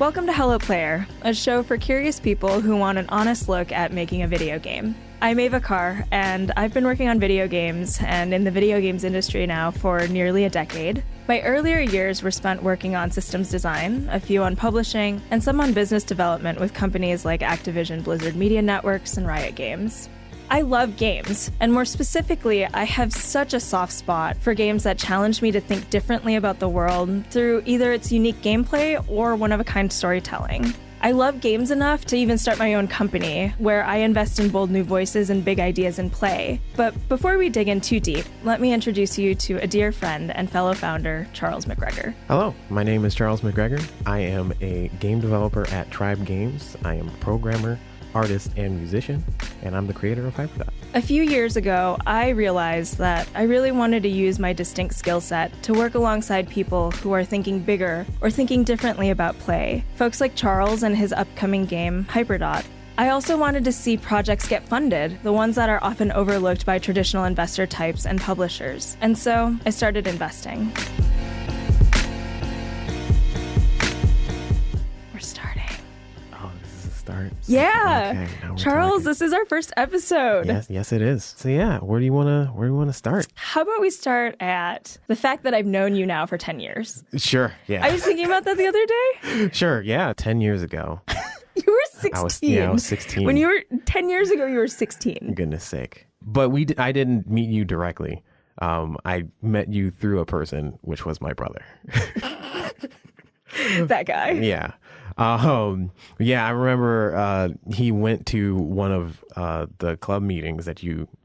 Welcome to Hello Player, a show for curious people who want an honest look at making a video game. I'm Evva Carr, and I've been working on video games and in the video games industry now for nearly a decade. My earlier years were spent working on systems design, a few on publishing, and some on business development with companies like Activision Blizzard Media Networks and Riot Games. I love games, and more specifically, I have such a soft spot for games that challenge me to think differently about the world through either its unique gameplay or one-of-a-kind storytelling. I love games enough to even start my own company, where I invest in bold new voices and big ideas in play. But before we dig in too deep, let me introduce you to a dear friend and fellow founder, Charles McGregor. Hello, my name is Charles McGregor. I am a game developer at Tribe Games. I am a programmer, artist, and musician, and I'm the creator of HyperDot. A few years ago, I realized that I really wanted to use my distinct skill set to work alongside people who are thinking bigger or thinking differently about play, folks like Charles and his upcoming game, HyperDot. I also wanted to see projects get funded, the ones that are often overlooked by traditional investor types and publishers. And so I started investing. Start. Yeah. Okay, Charles, this is our first episode. Yes, it is. So yeah, where do you want to start? How about we start at the fact that I've known you now for 10 years? Sure. Yeah. I was thinking about that the other day. Sure. Yeah. 10 years ago. You were 16. I was 16. When you were 10 years ago, you were 16. Goodness sake. But I didn't meet you directly. I met you through a person, which was my brother. That guy. Yeah. I remember he went to one of the club meetings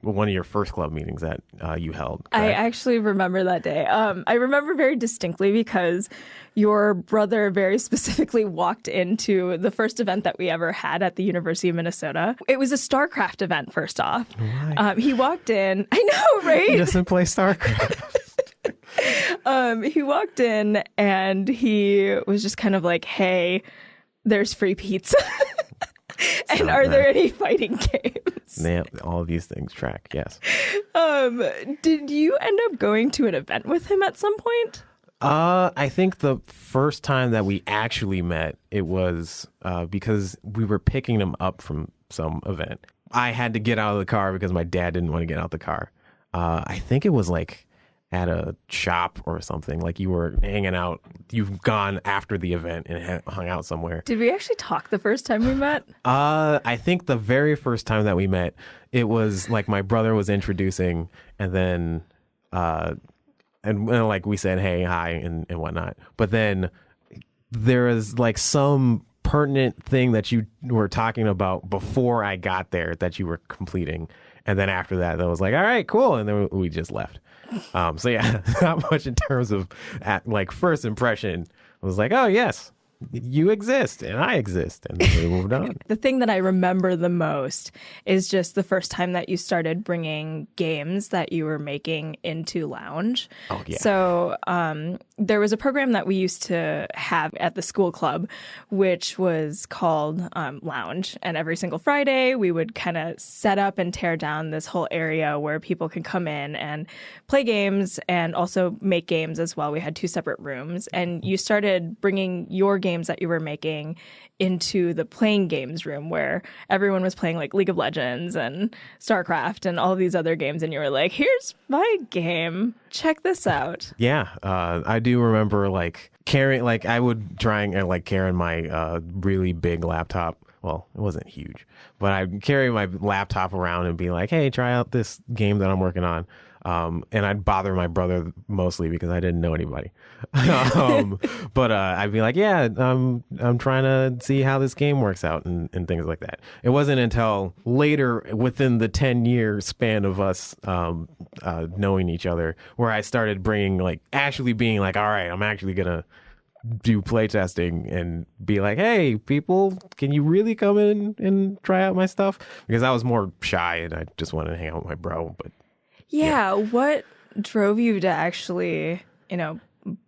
one of your first club meetings that you held. Correct? I actually remember that day. I remember very distinctly because your brother very specifically walked into the first event that we ever had at the University of Minnesota. It was a StarCraft event, first off. He walked in. I know, right? He doesn't play StarCraft. He walked in and he was just kind of like, hey, there's free pizza. And are there any fighting games? Yeah, all of these things track, yes. Did you end up going to an event with him at some point? I think the first time that we actually met, it was because we were picking him up from some event. I had to get out of the car because my dad didn't want to get out the car. I think it was like at a shop or something, like you were hanging out, you've gone after the event and hung out somewhere. Did we actually talk the first time we met? I think the very first time that we met, it was like my brother was introducing, and then and like we said, hey, hi, and whatnot. But then there is like some pertinent thing that you were talking about before I got there that you were completing. And then after that, was like, all right, cool. And then we just left. So yeah, not much in terms of like first impression. I was like, oh, yes, you exist and I exist. And then we moved on. The thing that I remember the most is just the first time that you started bringing games that you were making into Lounge. Oh, yeah. So there was a program that we used to have at the school club, which was called Lounge. And every single Friday, we would kind of set up and tear down this whole area where people could come in and play games and also make games as well. We had 2 separate rooms. And you started bringing your games that you were making into the playing games room where everyone was playing like League of Legends and StarCraft and all these other games. And you were like, here's my game. Check this out. Yeah. I do remember like carrying, like I would try and like carry my really big laptop. Well, it wasn't huge, but I'd carry my laptop around and be like, hey, try out this game that I'm working on. And I'd bother my brother mostly because I didn't know anybody. But I'd be like, yeah, I'm trying to see how this game works out and things like that. It wasn't until later within the 10-year span of us knowing each other where I started actually being like, all right, I'm actually going to do playtesting and be like, hey, people, can you really come in and try out my stuff? Because I was more shy and I just wanted to hang out with my bro. But yeah. What drove you to actually,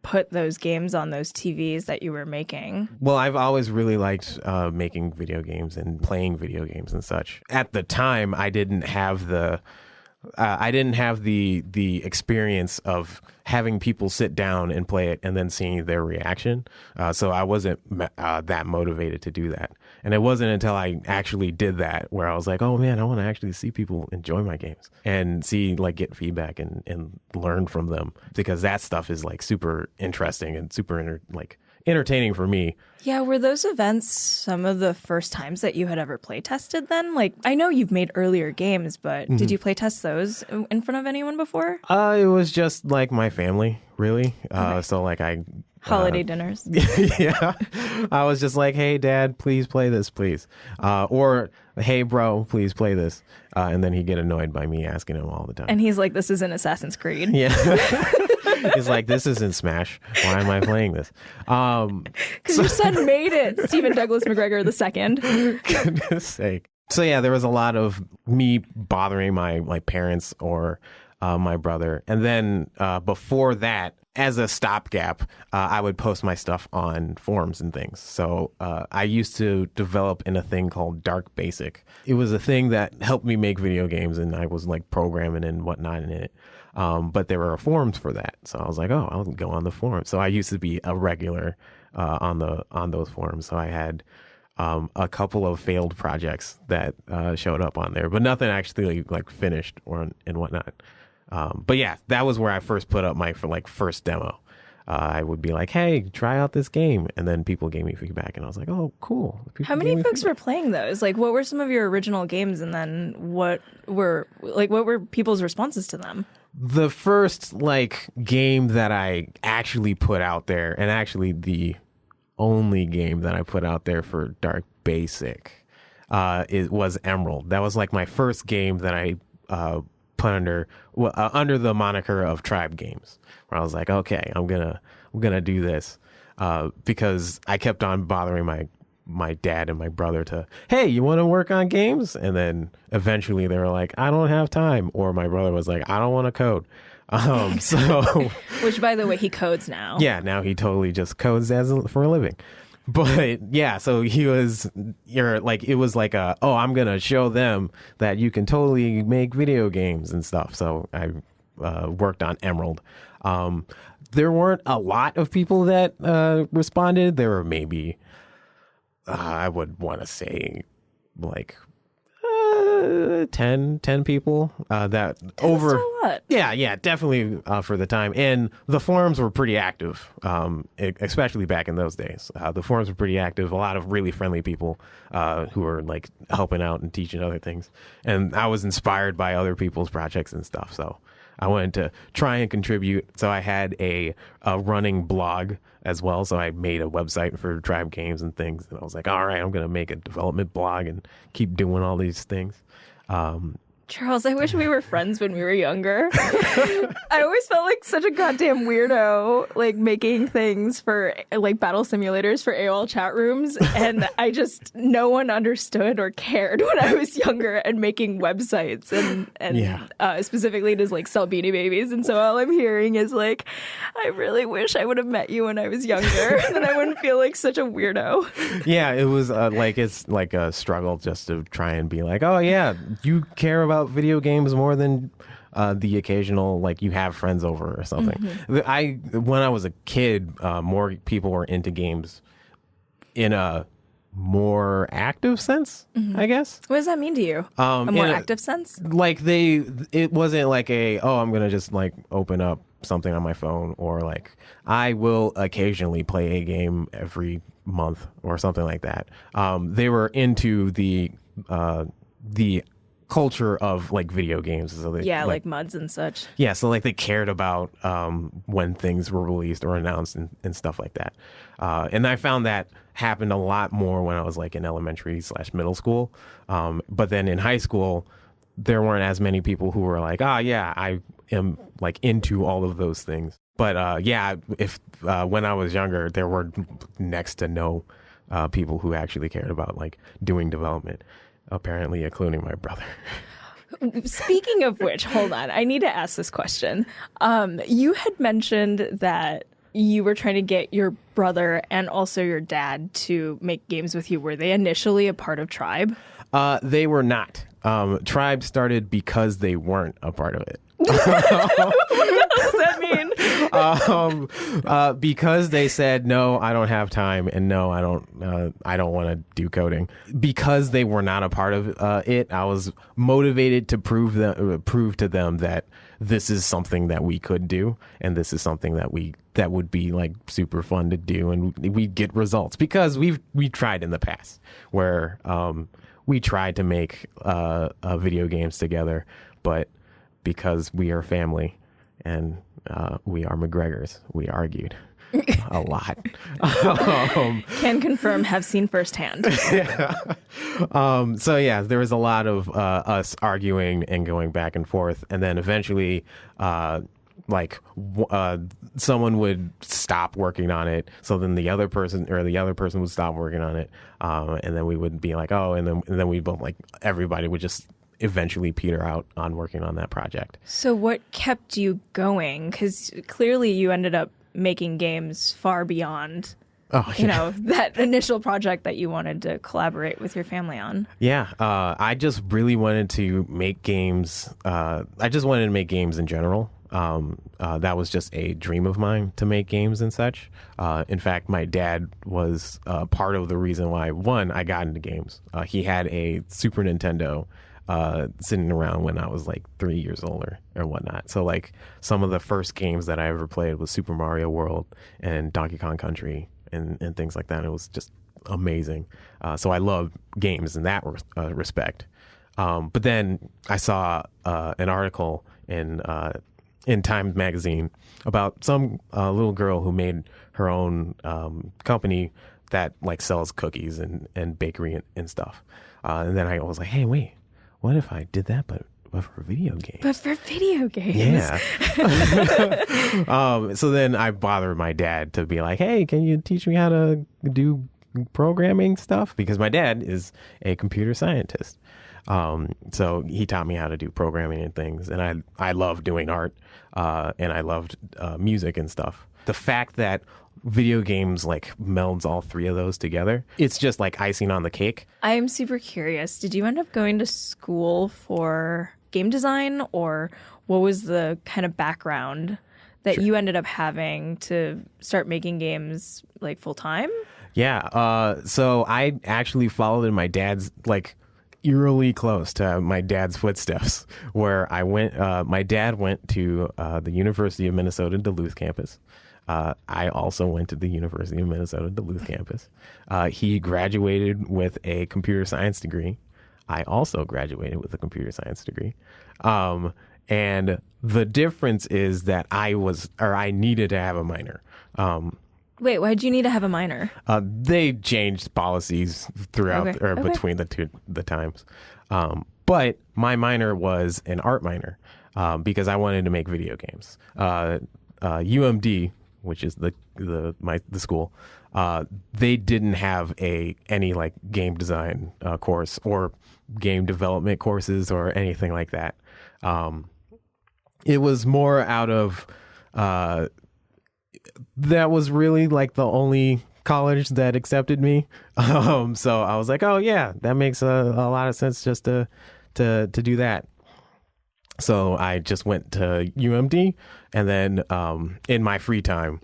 put those games on those TVs that you were making? Well, I've always really liked making video games and playing video games and such. At the time, I didn't have the I didn't have the experience of having people sit down and play it and then seeing their reaction. So I wasn't that motivated to do that. And it wasn't until I actually did that where I was like, oh man, I want to actually see people enjoy my games and see, like, get feedback and learn from them, because that stuff is like super interesting and super entertaining for me. Yeah, were those events some of the first times that you had ever play tested then? Like, I know you've made earlier games, but did you play test those in front of anyone before? It was just like my family, really. Okay. So like holiday dinners. Yeah. I was just like, hey, Dad, please play this, please. Or, hey, bro, please play this. And then he'd get annoyed by me asking him all the time. And he's like, this isn't Assassin's Creed. Yeah. He's like, this isn't Smash. Why am I playing this? Because your son made it, Stephen Douglas McGregor II. Goodness sake. So yeah, there was a lot of me bothering my parents or my brother. And then before that, as a stopgap, I would post my stuff on forums and things. So I used to develop in a thing called Dark Basic. It was a thing that helped me make video games, and I was like programming and whatnot in it. But there were forums for that. So I was like, oh, I'll go on the forum. So I used to be a regular on those forums. So I had a couple of failed projects that showed up on there, but nothing actually like finished and whatnot. But yeah, that was where I first put up my first demo. I would be like, hey, try out this game. And then people gave me feedback, and I was like, oh, cool. How many folks were playing those? Like, what were some of your original games, and then what were people's responses to them? The first game that I actually put out there, and actually the only game that I put out there for Dark Basic, was Emerald. That was like my first game that I put under the moniker of Tribe Games, where I was like, okay, I'm gonna do this, because I kept on bothering my dad and my brother to, hey, you want to work on games? And then eventually they were like, I don't have time. Or my brother was like, I don't want to code. So which, by the way, he codes now. Yeah, now he totally just codes for a living. But yeah, so it was like I'm gonna show them that you can totally make video games and stuff. So I worked on Emerald. There weren't a lot of people that responded. There were maybe I would want to say like 10 people that over a lot. Yeah, definitely for the time. And the forums were pretty active, especially back in those days. The forums were pretty active. A lot of really friendly people who were like helping out and teaching other things. And I was inspired by other people's projects and stuff. So I wanted to try and contribute. So I had a running blog as well. So I made a website for Tribe Games and things. And I was like, all right, I'm going to make a development blog and keep doing all these things. Charles, I wish we were friends when we were younger. I always felt like such a goddamn weirdo, like making things for like battle simulators for AOL chat rooms. And no one understood or cared when I was younger, and making websites and specifically to like sell Beanie Babies. And so all I'm hearing is like, I really wish I would have met you when I was younger. And then I wouldn't feel like such a weirdo. Yeah, it was it's like a struggle just to try and be like, oh yeah, you care about video games more than the occasional like you have friends over or something. Mm-hmm. When I was a kid, more people were into games in a more active sense, I guess. What does that mean to you? A more active sense? Like it wasn't like I'm gonna just like open up something on my phone, or like I will occasionally play a game every month or something like that. They were into the culture of like video games. So they, like mods and such. Yeah, so like they cared about when things were released or announced and stuff like that. And I found that happened a lot more when I was like in elementary/middle school. But then in high school, there weren't as many people who were like, I am like into all of those things. But if when I was younger, there were next to no people who actually cared about like doing development. Apparently, including my brother. Speaking of which, hold on. I need to ask this question. You had mentioned that you were trying to get your brother and also your dad to make games with you. Were they initially a part of Tribe? They were not. Tribe started because they weren't a part of it. What does that mean? Because they said, no, I don't have time, and no, I don't want to do coding. Because they were not a part of it, I was motivated to prove to them that this is something that we could do, and this is something that would be like super fun to do, and we'd get results because we tried in the past where we tried to make video games together, but because we are family and we are McGregors, we argued a lot. Can confirm, have seen firsthand. Yeah. So yeah, there was a lot of us arguing and going back and forth, and then eventually someone would stop working on it, so then the other person would stop working on it, and then we would be like, oh, and then we both, like, everybody would just eventually peter out on working on that project. So what kept you going? Because clearly you ended up making games far beyond that initial project that you wanted to collaborate with your family on. Yeah, I just really wanted to make games. I just wanted to make games in general. That was just a dream of mine, to make games and such. In fact, my dad was part of the reason why, one, I got into games. He had a Super Nintendo sitting around when I was like 3 years old or whatnot. So like some of the first games that I ever played was Super Mario World and Donkey Kong Country and things like that. It was just amazing. So I love games in that respect. But then I saw an article in Time magazine about some little girl who made her own company that like sells cookies and bakery and stuff. And then I was like, hey, wait, what if I did that, but for video games? But for video games. Yeah. So then I bothered my dad to be like, hey, can you teach me how to do programming stuff? Because my dad is a computer scientist. So he taught me how to do programming and things. And I love doing art, and I loved music and stuff. The fact that video games like melds all three of those together, it's just like icing on the cake. I am super curious. Did you end up going to school for game design, or what was the kind of background that you ended up having to start making games like full time? Yeah. So I actually followed in my dad's, like, eerily close to my dad's footsteps, where I went. My dad went to the University of Minnesota Duluth campus. I also went to the University of Minnesota Duluth campus. He graduated with a computer science degree. I also graduated with a computer science degree. And the difference is that I needed to have a minor. Wait, why'd you need to have a minor? They changed policies throughout between the times. But my minor was an art minor because I wanted to make video games. UMD, which is the school, they didn't have any like game design course or game development courses or anything like that. It was more out of that was really like the only college that accepted me. So I was like, oh yeah, that makes a lot of sense just to do that. So I just went to UMD, and then in my free time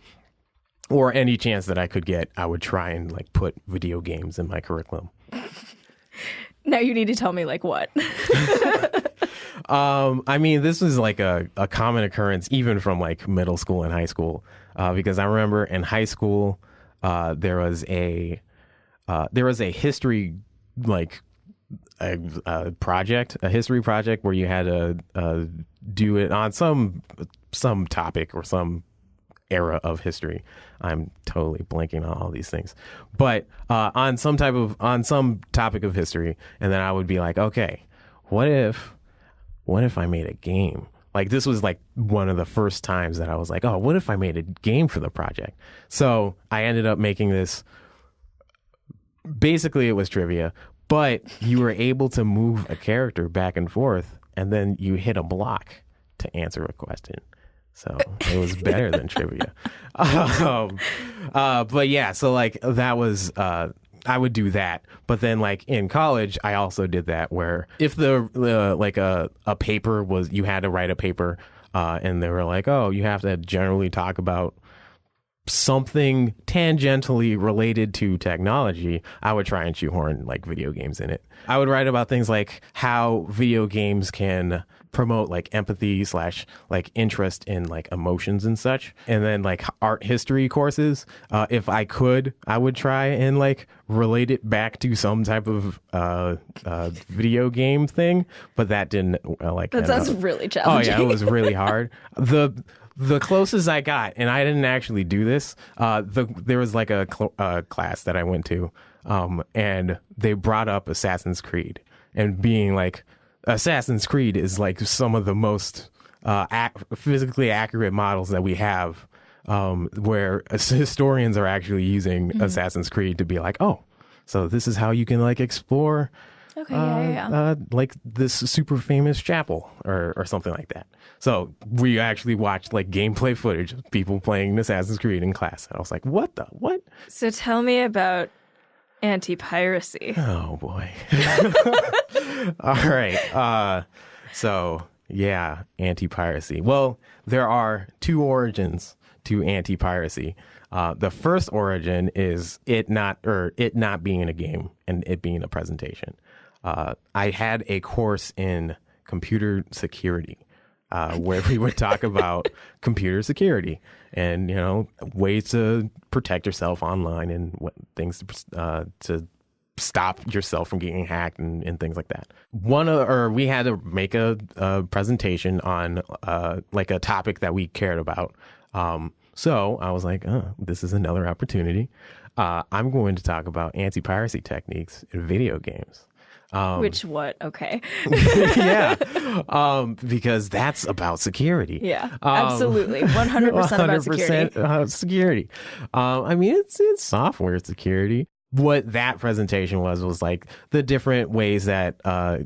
or any chance that I could get, I would try and like put video games in my curriculum. Now you need to tell me like what. I mean, this was like a common occurrence even from like middle school and high school, because I remember in high school there was a history like a history project where you had to do it on some topic or some era of history. I'm totally blanking on all these things, but on some topic of history, and then I would be like, okay, what if I made a game? Like, this was like one of the first times that I was like, oh, what if I made a game for the project? So I ended up making this. Basically, it was trivia, but you were able to move a character back and forth, and then you hit a block to answer a question. So it was better than trivia. But yeah, so like that was I would do that. But then like in college, I also did that where if like a paper was, you had to write a paper and they were like, oh, you have to generally talk about something tangentially related to technology, I would try and shoehorn like video games in it. I would write about things like how video games can promote like empathy / like interest in like emotions and such. And then like art history courses, if I could, I would try and like relate it back to some type of video game thing, but that didn't that sounds really challenging. Oh yeah, it was really hard. The closest I got, and I didn't actually do this, there was like a class that I went to, and they brought up Assassin's Creed, and being like, Assassin's Creed is like some of the most physically accurate models that we have, where historians are actually using Assassin's Creed to be like, oh, so this is how you can like explore like this super famous chapel or something like that. So we actually watched like gameplay footage of people playing Assassin's Creed in class. And I was like, what? So tell me about Anti-Piracy. Oh boy. All right. So yeah, Anti-Piracy. Well, there are two origins to Anti-Piracy. The first origin is it not being a game and it being a presentation. I had a course in computer security where we would talk about computer security and, you know, ways to protect yourself online and what things to stop yourself from getting hacked and things like that. We had to make a presentation on like a topic that we cared about. So I was like, oh, this is another opportunity. I'm going to talk about anti-piracy techniques in video games. Okay. Yeah. Because that's about security. Yeah, absolutely. 100% about security. Security. I mean, it's software security. What that presentation was like the different ways that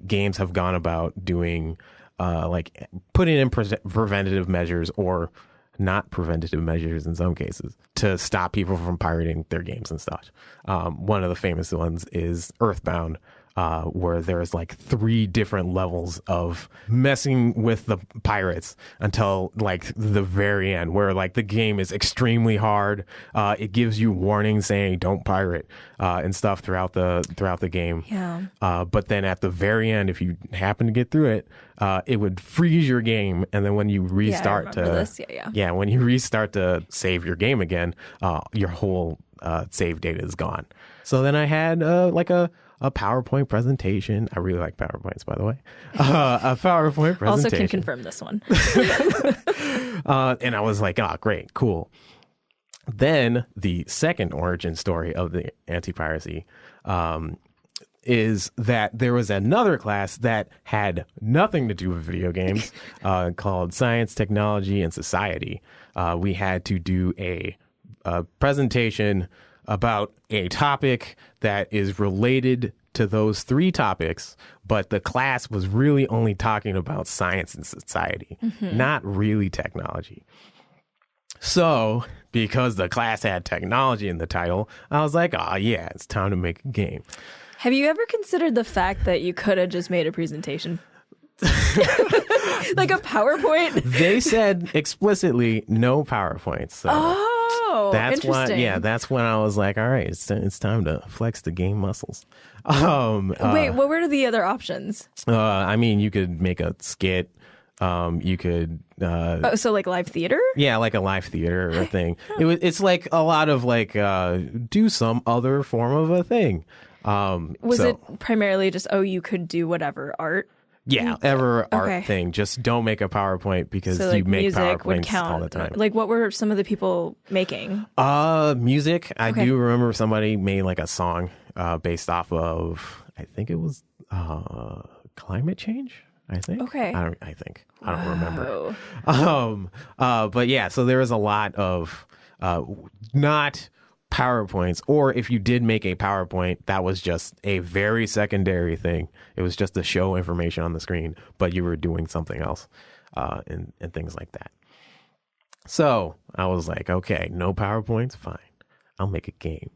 games have gone about doing like putting in preventative measures or not preventative measures in some cases to stop people from pirating their games and stuff. One of the famous ones is Earthbound, where there's like 3 different levels of messing with the pirates until like the very end, where like the game is extremely hard. It gives you warnings saying don't pirate and stuff throughout the game. Yeah. But then at the very end, if you happen to get through it, it would freeze your game, and then when you restart when you restart to save your game again, your whole save data is gone. So then I had like a PowerPoint presentation. I really like PowerPoints, by the way. A PowerPoint presentation. Also can confirm this one. And I was like, oh, great, cool. Then the second origin story of the anti-piracy is that there was another class that had nothing to do with video games called Science, Technology, and Society. We had to do a presentation about a topic that is related to those 3 topics, but the class was really only talking about science and society, not really technology. So, because the class had technology in the title, I was like, oh yeah, it's time to make a game. Have you ever considered the fact that you could have just made a presentation? Like a PowerPoint? They said explicitly no PowerPoints. So. That's interesting. That's when I was like, all right, it's time to flex the game muscles. Wait, what were the other options? I mean, you could make a skit. You could. So like live theater? Yeah, like a live theater or thing. It's like a lot of like do some other form of a thing. Was it primarily just you could do whatever art? Yeah, art thing. Just don't make a PowerPoint because so, like, you make music PowerPoints would count. all the time. Like, what were some of the people making? Music. I do remember somebody made like a song based off of, I think it was climate change. I think. Okay. I don't remember. But yeah, so there was a lot of not PowerPoints, or if you did make a PowerPoint, that was just a very secondary thing. It was just to show information on the screen, but you were doing something else and things like that. So I was like, okay, no PowerPoints, fine. I'll make a game.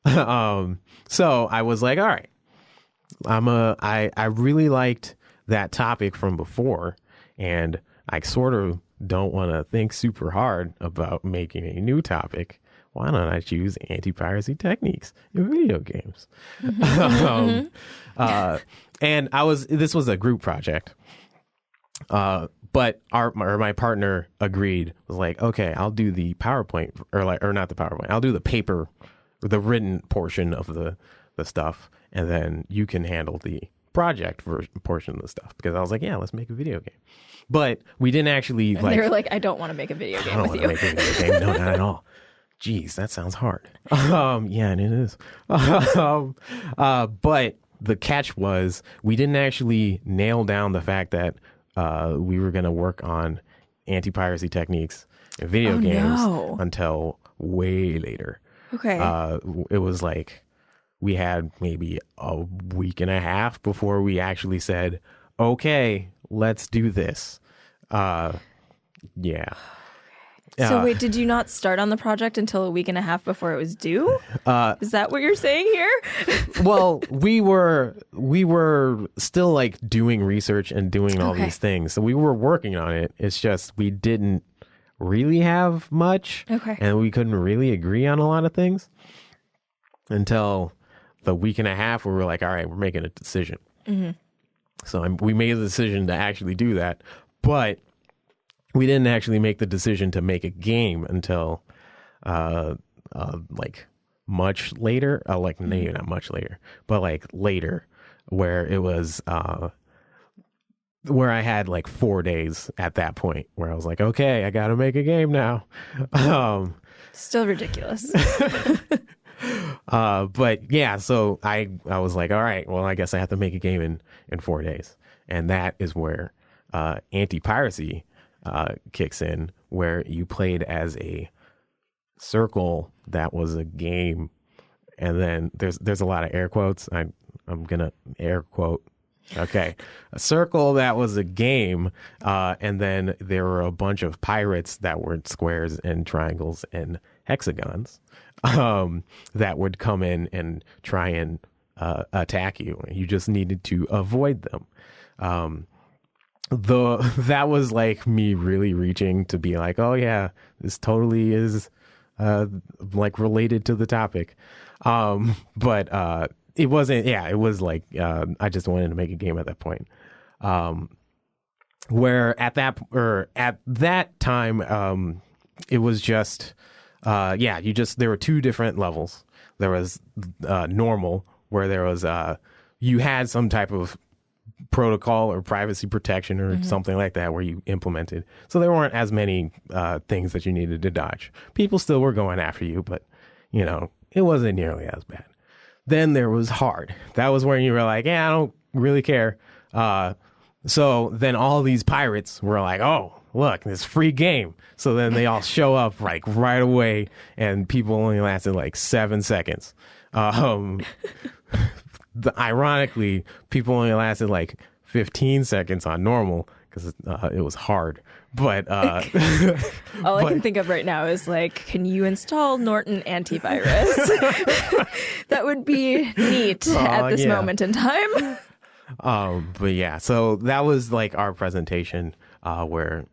So I was like, all right, I really liked that topic from before, and I sort of don't want to think super hard about making a new topic. Why don't I choose anti-piracy techniques in video games? And this was a group project. But my partner agreed, was like, okay, I'll do the PowerPoint or not the PowerPoint. I'll do the paper, the written portion of the stuff. And then you can handle the project portion of the stuff. Because I was like, yeah, let's make a video game. But we didn't actually they were like, I don't want to make a video game with you. I don't want to make a video game. No, not at all. Jeez, that sounds hard. Yeah, and it is. But the catch was we didn't actually nail down the fact that we were going to work on anti-piracy techniques in video games until way later. Okay. It was like we had maybe a week and a half before we actually said, okay, let's do this. Yeah. So wait, did you not start on the project until a week and a half before it was due? Is that what you're saying here? Well, we were still like doing research and doing all these things. So we were working on it. It's just we didn't really have much. Okay. And we couldn't really agree on a lot of things until the week and a half where we were like, all right, we're making a decision. Mm-hmm. So we made the decision to actually do that. But we didn't actually make the decision to make a game until like much later, maybe not much later, but like later, where it was where I had like 4 days at that point where I was like, okay, I got to make a game now. Still ridiculous. But yeah, so I was like, all right, well, I guess I have to make a game in 4 days. And that is where Anti-Piracy kicks in, where you played as a circle that was a game, and then there's a lot of air quotes. I'm gonna air quote. Okay, a circle that was a game, and then there were a bunch of pirates that were squares and triangles and hexagons that would come in and try and attack you. You just needed to avoid them. That was like me really reaching to be like, oh yeah, this totally is like related to the topic. But it wasn't. Yeah, it was like I just wanted to make a game at that point. Where at that time it was just there were two different levels. There was normal, where there was you had some type of protocol or privacy protection or something like that where you implemented. So there weren't as many things that you needed to dodge. People still were going after you, but it wasn't nearly as bad. Then there was hard. That was where you were like, yeah, I don't really care. So then all these pirates were like, oh, look, this free game. So then they all show up like right away, and people only lasted like 7 seconds. Ironically, people only lasted like 15 seconds on normal because it was hard. But all I can think of right now is like, can you install Norton antivirus? That would be neat at this moment in time. But yeah, so that was like our presentation where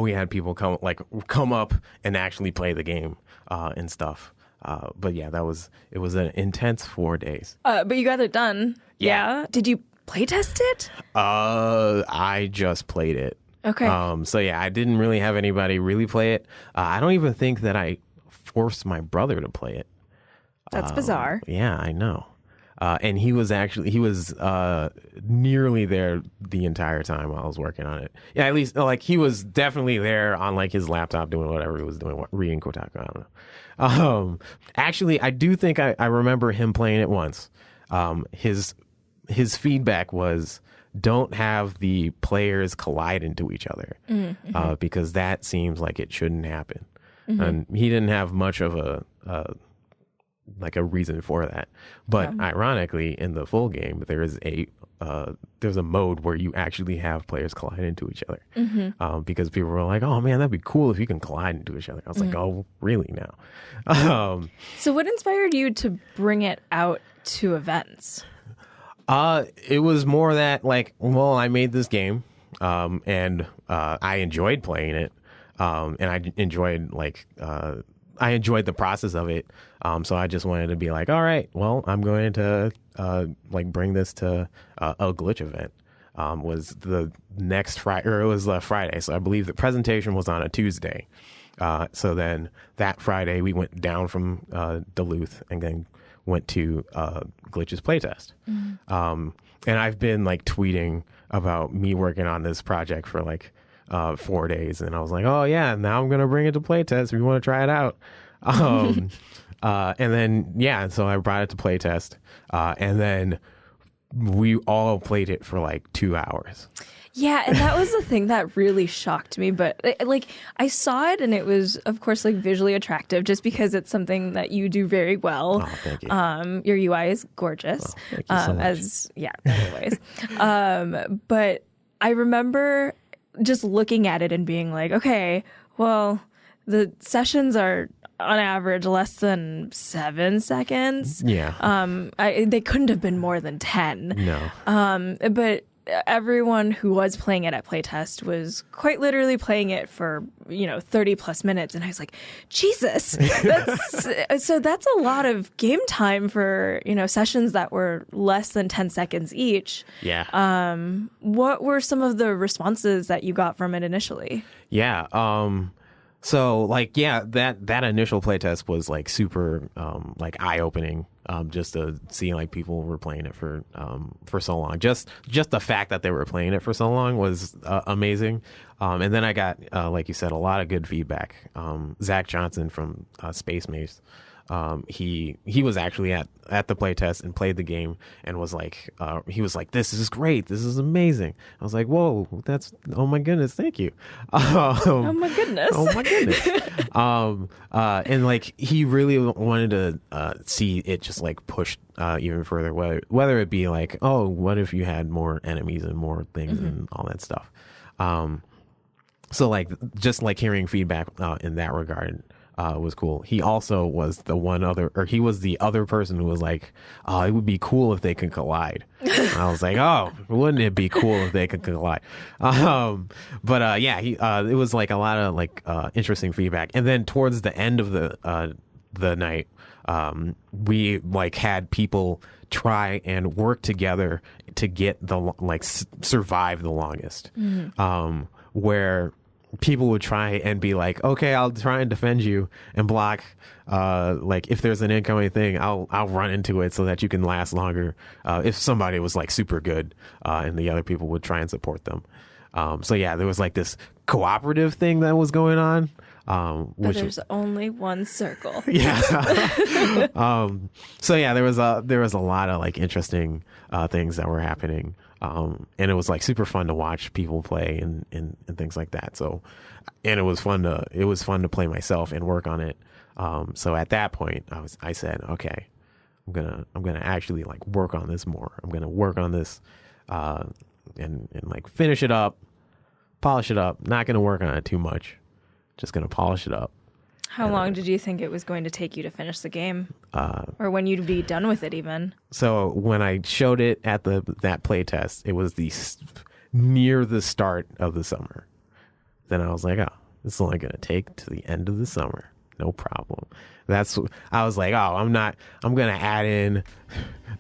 we had people come up and actually play the game and stuff. But yeah, it was an intense 4 days. But you got it done. Yeah. Did you play test it? I just played it. Okay. So yeah, I didn't really have anybody really play it. I don't even think that I forced my brother to play it. That's bizarre. Yeah, I know. And he was nearly there the entire time while I was working on it. Yeah, at least like he was definitely there on like his laptop doing whatever he was doing, reading Kotaku. I don't know. Actually, I do think I remember him playing it once. His feedback was, don't have the players collide into each other, because that seems like it shouldn't happen. And he didn't have much of a reason for that. But ironically, in the full game, there is a there's a mode where you actually have players collide into each other, because people were like, "Oh man, that'd be cool if you can collide into each other." I was like, "Oh, really now?" So what inspired you to bring it out to events? It was more that like, well, I made this game, and I enjoyed playing it, and I enjoyed the process of it. So I just wanted to be like, all right, well, I'm going to like bring this to a glitch event. Was the next Friday, or it was Friday. So I believe the presentation was on a Tuesday. So then that Friday we went down from Duluth and then went to Glitch's playtest. And I've been like tweeting about me working on this project for like 4 days, and I was like, oh yeah, now I'm gonna bring it to playtest if you want to try it out. And then so I brought it to playtest, and then we all played it for like 2 hours. Yeah, and that was the thing that really shocked me. But like, I saw it, and it was, of course, like visually attractive, just because it's something that you do very well. Oh, thank you. Your UI is gorgeous, thank you so much. Anyways. But I remember just looking at it and being like, okay, well, the sessions are on average less than 7 seconds. Yeah. They couldn't have been more than 10. No. But everyone who was playing it at playtest was quite literally playing it for 30 plus minutes, and I was like, Jesus, that's a lot of game time for sessions that were less than 10 seconds each. Yeah. What were some of the responses that you got from it initially? Yeah. So like, that initial playtest was like super like eye opening. Just to see like people were playing it for so long. Just the fact that they were playing it for so long was amazing. And then I got, like you said, a lot of good feedback. Zach Johnson from Space Mace, he was actually at the playtest and played the game and was like, he was like, "This is great. This is amazing." I was like, "Whoa, oh my goodness, thank you." Oh my goodness. Oh my goodness. And like he really wanted to see it just like pushed even further, whether it be like, oh, what if you had more enemies and more things and all that stuff. So like just like hearing feedback in that regard was cool. He also was he was the other person who was like, "Oh, it would be cool if they could collide." I was like, "Oh, wouldn't it be cool if they could collide?" But it was like a lot of like interesting feedback. And then towards the end of the night, we like had people try and work together to get survive the longest. Where people would try and be like, okay, I'll try and defend you and block, like if there's an incoming thing, I'll run into it so that you can last longer. If somebody was like super good, and the other people would try and support them. So yeah, there was like this cooperative thing that was going on. But there's only one circle. Yeah. So yeah, there was a lot of like interesting things that were happening. And it was like super fun to watch people play and things like that. So, and it was fun to play myself and work on it. So at that point I said, okay, I'm gonna actually like work on this more. I'm gonna work on this, and like finish it up, polish it up. Not gonna work on it too much. Just gonna polish it up. How long did you think it was going to take you to finish the game? Or when you'd be done with it even? So when I showed it at that playtest, it was near the start of the summer. Then I was like, oh, this is only going to take to the end of the summer. No problem. I was like, oh, I'm going to add in,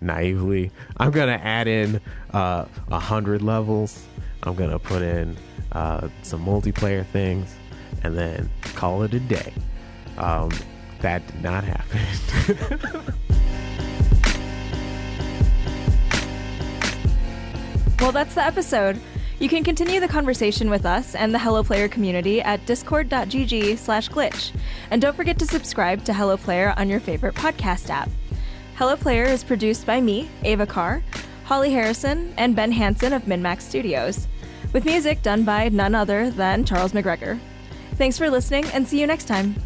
naively, I'm going to add in 100 levels. I'm going to put in some multiplayer things and then call it a day. That did not happen. Well, that's the episode. You can continue the conversation with us and the Hello Player community at discord.gg/glitch. And don't forget to subscribe to Hello Player on your favorite podcast app. Hello Player is produced by me, Ava Carr, Holly Harrison, and Ben Hansen of MinMax Studios, with music done by none other than Charles McGregor. Thanks for listening, and see you next time.